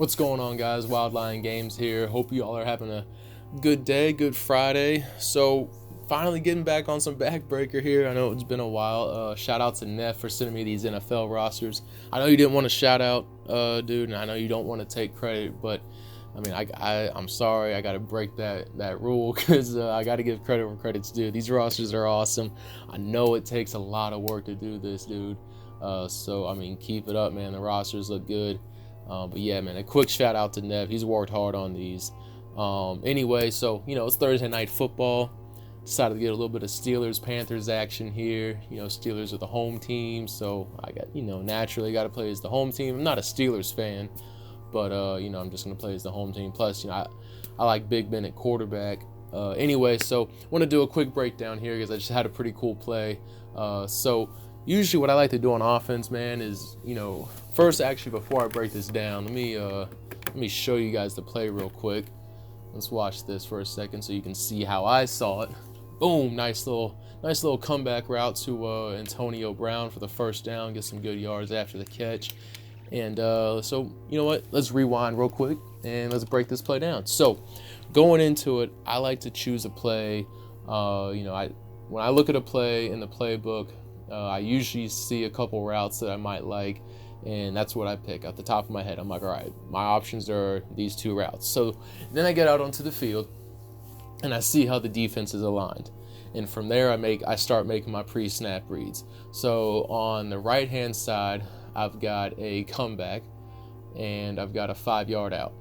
What's going on, guys? Wild Lion Games here. Hope you all are having a good day, good Friday. So finally getting back on some Backbreaker here. I know it's been a while. Shout out to Neff for sending me these NFL rosters. I know you didn't want to shout out, dude, and I know you don't want to take credit, but I mean, I'm sorry. I got to break that rule because I got to give credit where credit's due. These rosters are awesome. I know it takes a lot of work to do this, dude. So I mean, keep it up, man. The rosters look good. But yeah, man, a quick shout out to Nev. He's worked hard on these. Anyway, so, it's Thursday night football. Decided to get a little bit of Steelers-Panthers action here. Steelers are the home team, so I got, naturally got to play as the home team. I'm not a Steelers fan, but, I'm just going to play as the home team. Plus, I like Big Ben at quarterback. Anyway, so want to do a quick breakdown here because I just had a pretty cool play. So usually what I like to do on offense, man, is, first, actually, before I break this down, let me show you guys the play real quick. Let's watch this for a second so you can see how I saw it. Boom, nice little comeback route to Antonio Brown for the first down, get some good yards after the catch. And so, you know what? Let's rewind real quick and let's break this play down. So, going into it, I like to choose a play. When I look at a play in the playbook, I usually see a couple routes that I might like, and that's what I pick at the top of my head. I'm like, all right, my options are these two routes. So then I get out onto the field, and I see how the defense is aligned. And from there, I start making my pre-snap reads. So on the right-hand side, I've got a comeback, and I've got a 5-yard out.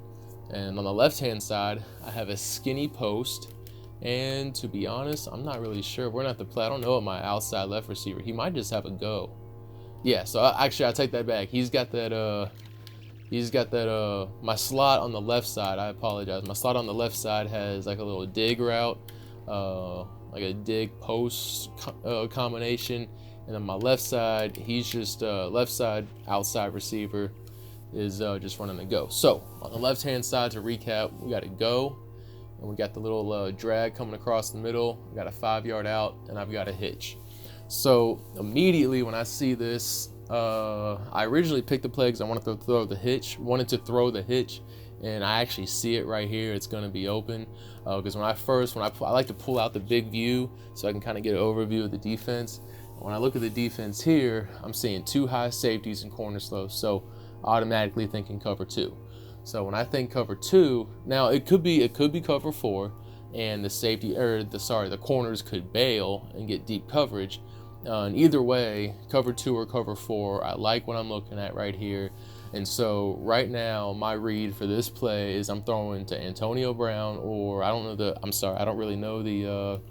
And on the left-hand side, I have a skinny post. And to be honest, I'm not really sure. We're gonna have to play. I don't know what my outside left receiver. He might just have a go. Yeah. So I take that back. He's got that. My slot on the left side. I apologize. My slot on the left side has like a little dig route, like a dig post combination. And on my left side, he's just left side outside receiver is just running the go. So on the left hand side, to recap, we got a go. And we got the little drag coming across the middle. We got a 5-yard out, and I've got a hitch. So immediately when I see this, I originally picked the play because I wanted to throw the hitch, and I actually see it right here. It's going to be open because I like to pull out the big view so I can kind of get an overview of the defense. When I look at the defense here, I'm seeing 2 high safeties and corner slows, so automatically thinking cover 2. So when I think cover 2, now it could be cover 4, and the corners could bail and get deep coverage. And either way, cover 2 or cover 4, I like what I'm looking at right here. And so right now, my read for this play is I'm throwing to Antonio Brown, or I don't really know the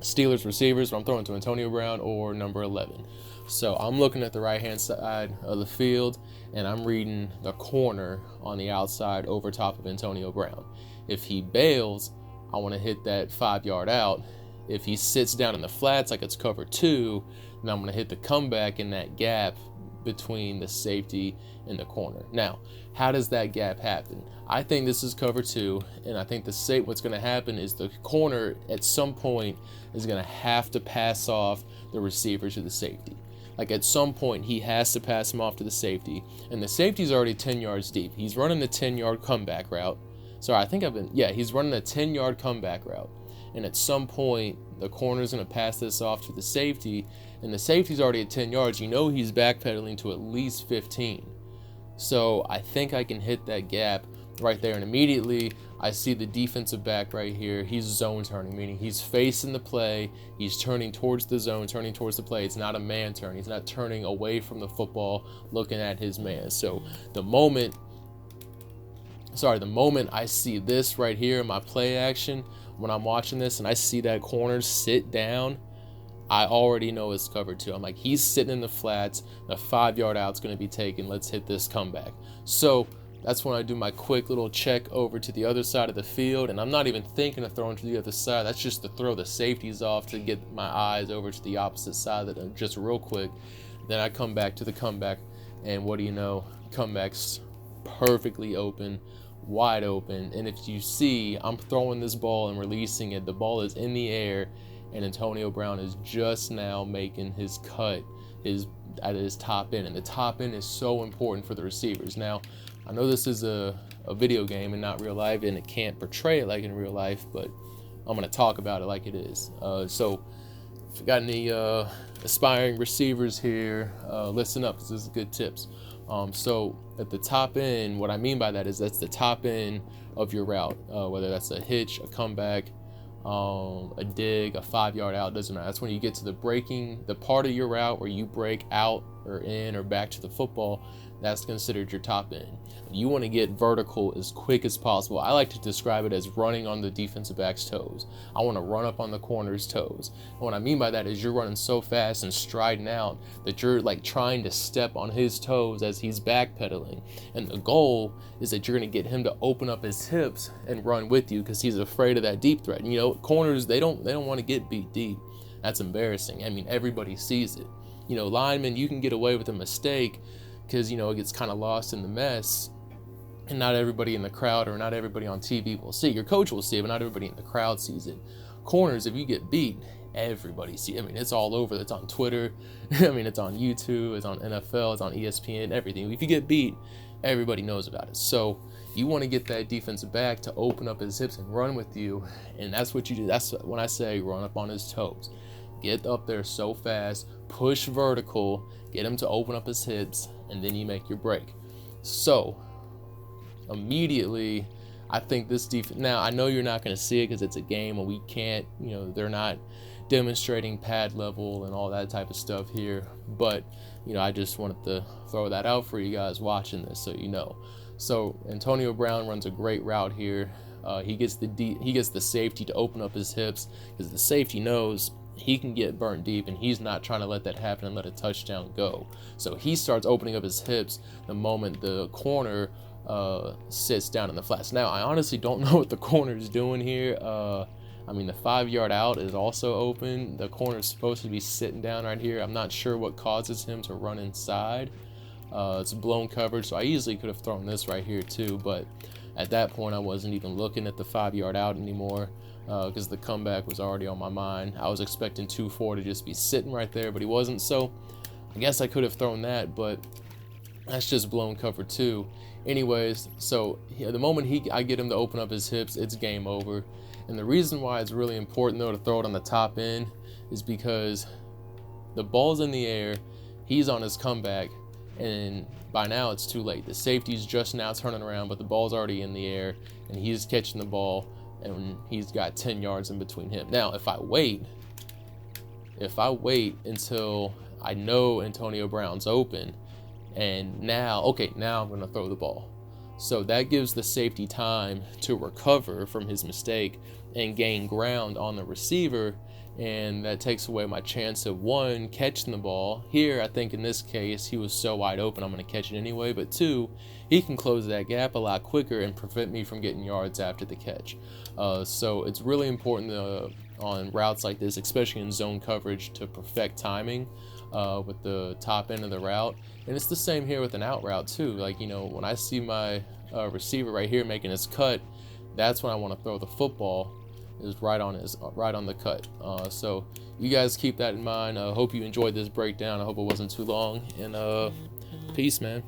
Steelers receivers, but I'm throwing to Antonio Brown or number 11. So I'm looking at the right-hand side of the field, and I'm reading the corner on the outside over top of Antonio Brown. If he bails, I want to hit that 5-yard out. If he sits down in the flats like it's cover 2, then I'm going to hit the comeback in that gap between the safety and the corner. Now, how does that gap happen? I think this is cover 2, and I think what's going to happen is the corner at some point is going to have to pass off the receiver to the safety. Like at some point, he has to pass him off to the safety, and the safety's already 10 yards deep. He's running the 10-yard comeback route. He's running a 10-yard comeback route, and at some point, the corner's going to pass this off to the safety, and the safety's already at 10 yards. He's backpedaling to at least 15. So I think I can hit that gap right there, and immediately I see the defensive back right here. He's zone turning, meaning he's facing the play. He's turning towards the zone, turning towards the play. It's not a man turn. He's not turning away from the football, looking at his man. So the moment I see this right here in my play action, when I'm watching this and I see that corner sit down, I already know it's cover 2. I'm like, he's sitting in the flats. The 5-yard out's going to be taken. Let's hit this comeback. So that's when I do my quick little check over to the other side of the field, and I'm not even thinking of throwing to the other side. That's just to throw the safeties off to get my eyes over to the opposite side of them just real quick. Then I come back to the comeback, and what do you know? Comeback's perfectly open, wide open. And if you see, I'm throwing this ball and releasing it. The ball is in the air, and Antonio Brown is just now making his cut at his top end, and the top end is so important for the receivers. Now, I know this is a video game and not real life, and it can't portray it like in real life, but I'm going to talk about it like it is. So if you got any aspiring receivers here, listen up, because this is good tips. So at the top end, what I mean by that is that's the top end of your route, whether that's a hitch, a comeback, a dig, a 5-yard out, doesn't matter. That's when you get to the part of your route where you break out or in or back to the football. That's considered your top end. You want to get vertical as quick as possible. I like to describe it as running on the defensive back's toes. I want to run up on the corner's toes. And what I mean by that is you're running so fast and striding out that you're like trying to step on his toes as he's backpedaling. And the goal is that you're going to get him to open up his hips and run with you, because he's afraid of that deep threat. And, you know, corners, they don't want to get beat deep. That's embarrassing. I mean, everybody sees it. You know, linemen, you can get away with a mistake because, you know, it gets kind of lost in the mess, and not everybody in the crowd or not everybody on TV will see. Your coach will see it, but not everybody in the crowd sees it. Corners, if you get beat, everybody sees it. I mean, it's all over. It's on Twitter. I mean, it's on YouTube. It's on NFL. It's on ESPN. Everything. If you get beat, everybody knows about it. So you want to get that defensive back to open up his hips and run with you, and that's what you do. That's when I say run up on his toes. Get up there so fast, push vertical, get him to open up his hips, and then you make your break. So immediately, I think this defense, now I know you're not going to see it because it's a game and we can't, you know, they're not demonstrating pad level and all that type of stuff here, but, you know, I just wanted to throw that out for you guys watching this so you know. So Antonio Brown runs a great route here. He gets the safety to open up his hips, because the safety knows he can get burnt deep, and he's not trying to let that happen and let a touchdown go. So he starts opening up his hips the moment the corner sits down in the flats. Now, I honestly don't know what the corner is doing here. I mean, the 5-yard out is also open. The corner is supposed to be sitting down right here. I'm not sure what causes him to run inside. It's blown coverage, so I easily could have thrown this right here too, but at that point I wasn't even looking at the 5-yard out anymore, because the comeback was already on my mind. I was expecting 2-4 to just be sitting right there, but he wasn't, so I guess I could have thrown that, but that's just blown cover too. Anyways, so the moment I get him to open up his hips, it's game over. And the reason why it's really important though to throw it on the top end is because the ball's in the air, he's on his comeback, and by now it's too late. The safety's just now turning around, but the ball's already in the air, and he's catching the ball, and he's got 10 yards in between him. Now, if I wait until I know Antonio Brown's open, and now I'm going to throw the ball. So that gives the safety time to recover from his mistake and gain ground on the receiver, and that takes away my chance of, one, catching the ball. Here, I think in this case, he was so wide open, I'm going to catch it anyway, but two, he can close that gap a lot quicker and prevent me from getting yards after the catch. So it's really important on routes like this, especially in zone coverage, to perfect timing with the top end of the route. And it's the same here with an out route too. Like, you know, when I see my receiver right here making his cut, that's when I want to throw the football, is right on the cut. So you guys keep that in mind. I hope you enjoyed this breakdown. I hope it wasn't too long, and peace, man.